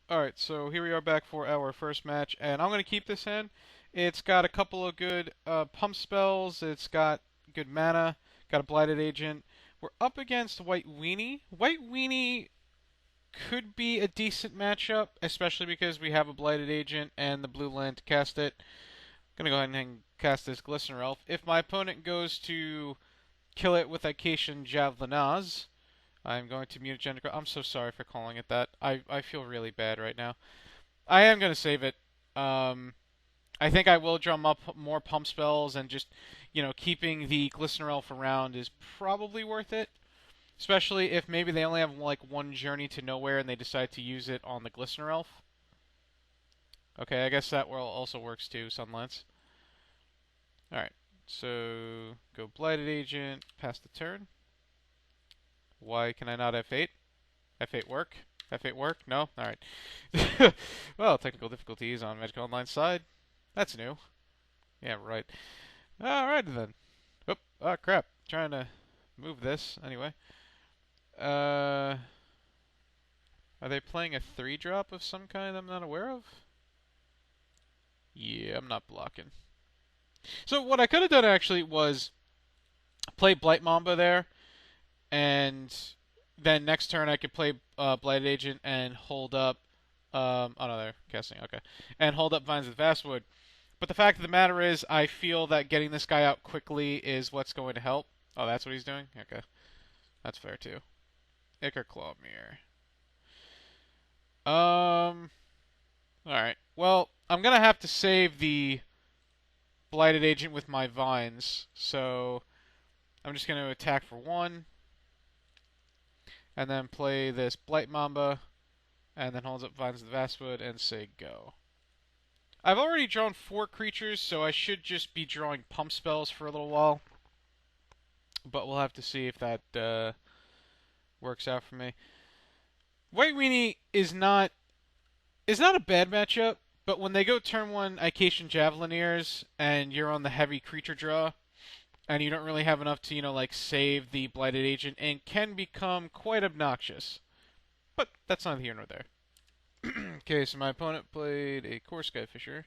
Alright, so here we are back for our first match, and I'm going to keep this hand. It's got a couple of good pump spells, it's got good mana, got a Blighted Agent. We're up against White Weenie. White Weenie could be a decent matchup, especially because we have a Blighted Agent and the blue land to cast it. I'm going to go ahead and cast this Glistener Elf. If my opponent goes to kill it with Acacian Javelinaz, I'm going to Mutagenic. I'm so sorry for calling it that. I feel really bad right now. I am going to save it. Um, I think I will drum up more pump spells and just, keeping the Glistener Elf around is probably worth it. Especially if maybe they only have like one journey to nowhere and they decide to use it on the Glistener Elf. Okay, I guess that also works too, Sunlance. Alright, so go Blighted Agent, pass the turn. Why can I not F8? F8 work? F8 work? No? Alright. Well, technical difficulties on Magic Online side. That's new. Yeah, right. Alright then. Oop, oh crap. Trying to move this. Anyway. Are they playing a 3-drop of some kind I'm not aware of? Yeah, I'm not blocking. So what I could have done actually was play Blight Mamba there, and then next turn I could play Blighted Agent and hold up. Oh no, they're casting. Okay, and hold up Vines of Vastwood. But the fact of the matter is, I feel that getting this guy out quickly is what's going to help. Oh, that's what he's doing? Okay. That's fair, too. Ichor Clawmere. Alright. Well, I'm going to have to save the Blighted Agent with my Vines. So, I'm just going to attack for 1. And then play this Blight Mamba. And then holds up Vines of the Vastwood and say go. I've already drawn 4 creatures, so I should just be drawing pump spells for a little while. But we'll have to see if that works out for me. White Weenie is not a bad matchup, but when they go turn 1 Acacian Javelineers and you're on the heavy creature draw, and you don't really have enough to, like, save the Blighted Agent, and can become quite obnoxious. But that's neither here nor there. Okay, so my opponent played a Core Skyfisher.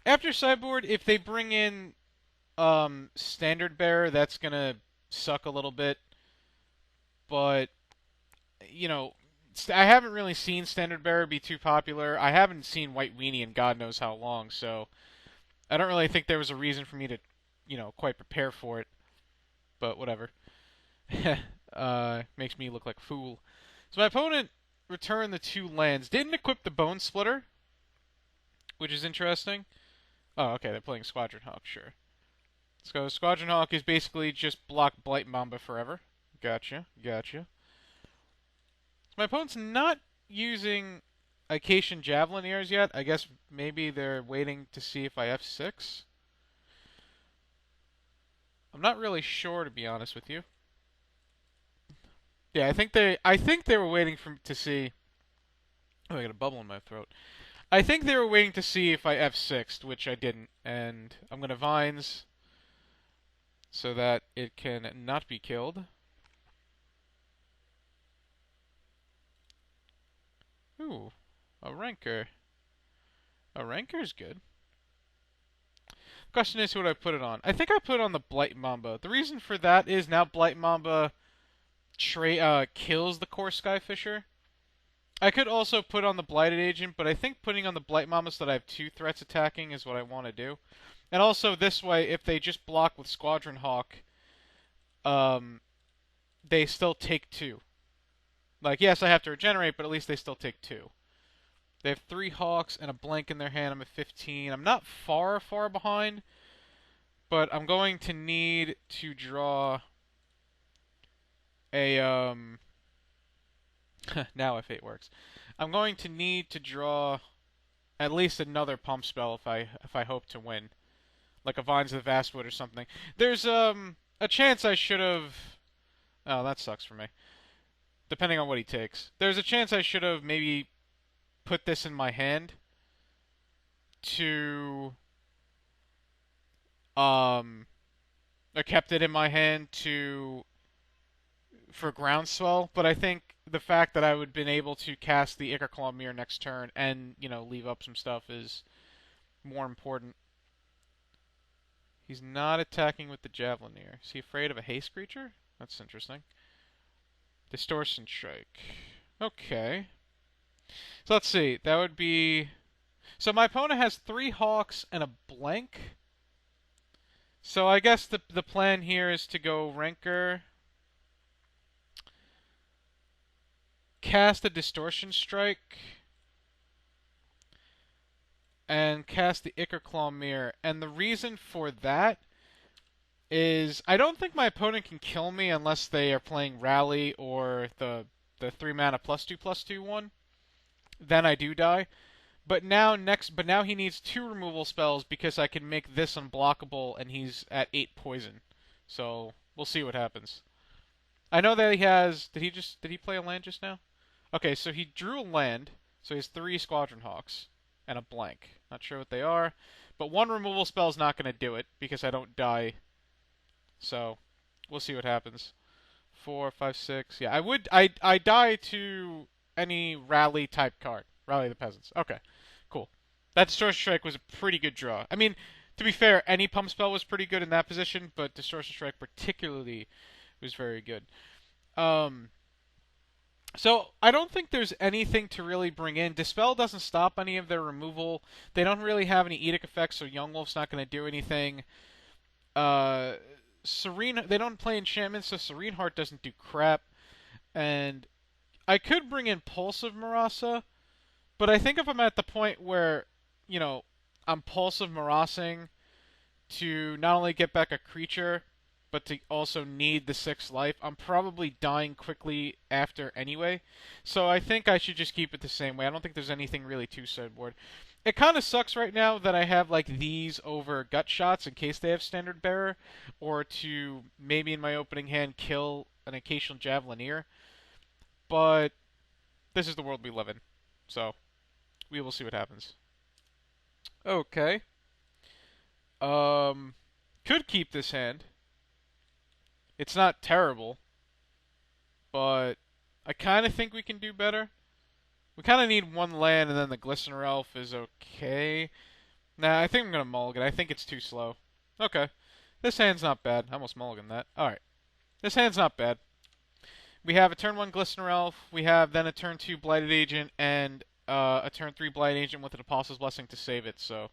After sideboard, if they bring in Standard Bearer, that's gonna suck a little bit. But, I haven't really seen Standard Bearer be too popular. I haven't seen White Weenie in God knows how long, so I don't really think there was a reason for me to, quite prepare for it. But whatever. Makes me look like a fool. So my opponent returned the 2 lands. Didn't equip the Bone Splitter, which is interesting. Oh, okay, they're playing Squadron Hawk, sure. So Squadron Hawk is basically just block Blight Mamba forever. Gotcha, gotcha. My opponent's not using Acacian Javelineers yet. I guess maybe they're waiting to see if I F6. I'm not really sure, to be honest with you. Yeah, I think they were waiting to see. Oh, I got a bubble in my throat. I think they were waiting to see if I F6'd, which I didn't, and I'm gonna Vines so that it can not be killed. Ooh, a Rancor. A Rancor's good. Question is, who would I put it on? I think I put it on the Blight Mamba. The reason for that is now Blight Mamba kills the Core Skyfisher. I could also put on the Blighted Agent, but I think putting on the Blight Mamba so that I have 2 threats attacking is what I want to do. And also this way, if they just block with Squadron Hawk, they still take 2. Like, yes, I have to regenerate, but at least they still take 2. They have 3 Hawks and a blank in their hand. I'm at 15. I'm not far behind, but I'm going to need to draw a now F8 works. I'm going to need to draw at least another pump spell if I hope to win, like a Vines of the Vastwood or something. There's a chance I should have. Oh, that sucks for me. Depending on what he takes, there's a chance I should have maybe put this in my hand to or kept it in my hand to for Groundswell, but I think the fact that I would have been able to cast the Ichor Claw Mirror next turn and, leave up some stuff is more important. He's not attacking with the Javelineer. Is he afraid of a haste creature? That's interesting. Distortion Strike. Okay. So let's see. That would be... So my opponent has 3 Hawks and a blank. So I guess the plan here is to go Rancor, cast a Distortion Strike, and cast the Ichor Claw Mirror. And the reason for that is I don't think my opponent can kill me unless they are playing Rally or the 3 mana +2/+2 one. Then I do die. But now he needs 2 removal spells because I can make this unblockable and he's at 8 poison. So we'll see what happens. I know that he has. Did he play a land just now? Okay, so he drew a land. So he has 3 Squadron Hawks and a blank. Not sure what they are, but 1 removal spell is not going to do it because I don't die. So we'll see what happens. 4, 5, 6. Yeah, I die to any rally type card. Rally the Peasants. Okay, cool. That Distortion Strike was a pretty good draw. I mean, to be fair, any pump spell was pretty good in that position, but Distortion Strike particularly was very good. So I don't think there's anything to really bring in. Dispel doesn't stop any of their removal. They don't really have any Edict effects, so Young Wolf's not going to do anything. They don't play enchantments, so Serene Heart doesn't do crap. And I could bring in Pulse of Marasa, but I think if I'm at the point where, I'm Pulse of Marasing to not only get back a creature, but to also need the 6 life, I'm probably dying quickly after anyway. So I think I should just keep it the same way. I don't think there's anything really too sideboard. It kind of sucks right now that I have like these over gut shots in case they have Standard Bearer, or to maybe in my opening hand kill an occasional Javelineer. But this is the world we live in, so we will see what happens. Okay. Could keep this hand. It's not terrible, but I kind of think we can do better. We kind of need 1 land, and then the Glistener Elf is okay. Nah, I think I'm going to mulligan. I think it's too slow. Okay. This hand's not bad. I almost mulliganed that. Alright. This hand's not bad. We have a turn 1 Glistener Elf. We have then a turn 2 Blighted Agent, and a turn 3 Blighted Agent with an Apostle's Blessing to save it, so...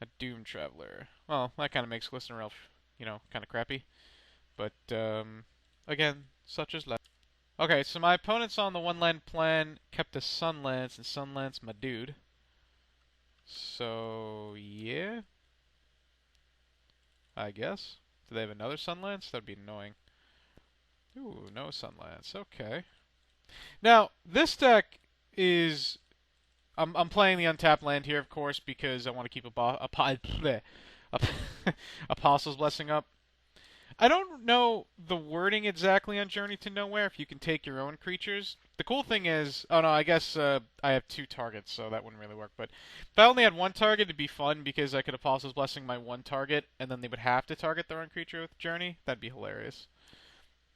A Doom Traveler. Well, that kind of makes Glistener Elf, kind of crappy. But, again, such is life. Okay, so my opponent's on the 1 land plan, kept a Sunlance, and Sunlance my dude. So, yeah. I guess. Do they have another Sunlance? That'd be annoying. Ooh, no Sunlance. Okay. Now, this deck is... I'm playing the untapped land here, of course, because I want to keep Apostle's Blessing up. I don't know the wording exactly on Journey to Nowhere, if you can take your own creatures. The cool thing is... Oh, no, I guess I have 2 targets, so that wouldn't really work. But if I only had 1 target, it'd be fun, because I could Apostle's Blessing my 1 target, and then they would have to target their own creature with Journey. That'd be hilarious.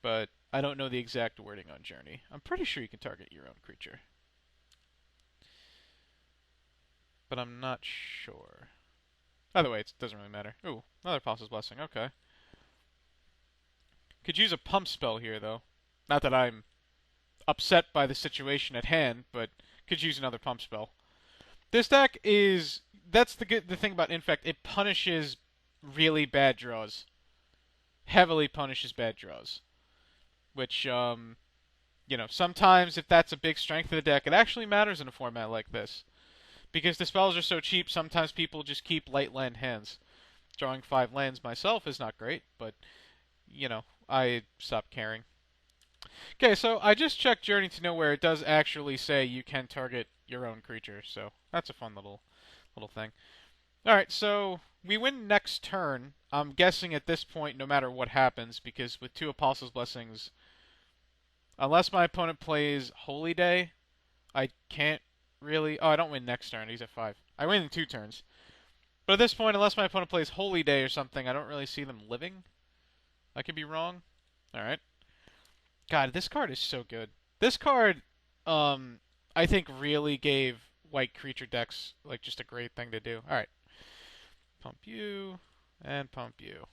But I don't know the exact wording on Journey. I'm pretty sure you can target your own creature, but I'm not sure. Either way, it doesn't really matter. Ooh, another Apostle's Blessing. Okay. Could use a pump spell here, though. Not that I'm upset by the situation at hand, but could use another pump spell. This deck is... That's the thing about Infect. It punishes really bad draws. Heavily punishes bad draws. Which, sometimes if that's a big strength of the deck, it actually matters in a format like this. Because the spells are so cheap, sometimes people just keep light land hands. Drawing 5 lands myself is not great, but, I stopped caring. Okay, so I just checked Journey to Nowhere. It does actually say you can target your own creature, so that's a fun little thing. Alright, so we win next turn. I'm guessing at this point, no matter what happens, because with 2 Apostle's Blessings, unless my opponent plays Holy Day, I can't really... Oh, I don't win next turn. He's at 5. I win in 2 turns. But at this point, unless my opponent plays Holy Day or something, I don't really see them living. I could be wrong. Alright. God, this card is so good. This card, I think really gave white creature decks like just a great thing to do. All right, pump you and pump you.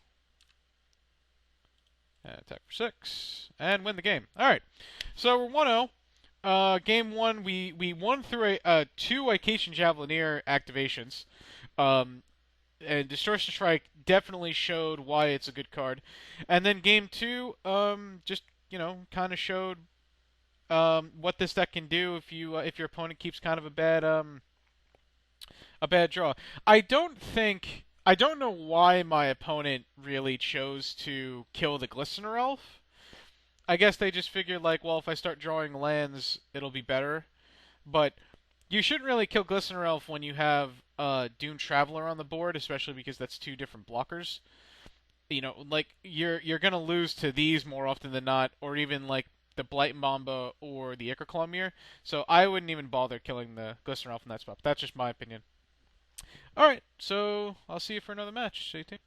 And attack for 6 and win the game. All right, so we're 1-0. Game one, we won through two Ication Javelineer activations. Um, and Distortion Strike definitely showed why it's a good card. And then game two, just kind of showed what this deck can do if your opponent keeps kind of a bad draw. I don't know why my opponent really chose to kill the Glistener Elf. I guess they just figured like, well, if I start drawing lands, it'll be better. But you shouldn't really kill Glistener Elf when you have Dune Traveler on the board, especially because that's two different blockers. Like you're gonna lose to these more often than not, or even like the Blight Mamba or the Ichor Columnier. So I wouldn't even bother killing the Glistener Elf in that spot. But that's just my opinion. All right, so I'll see you for another match. Stay tuned.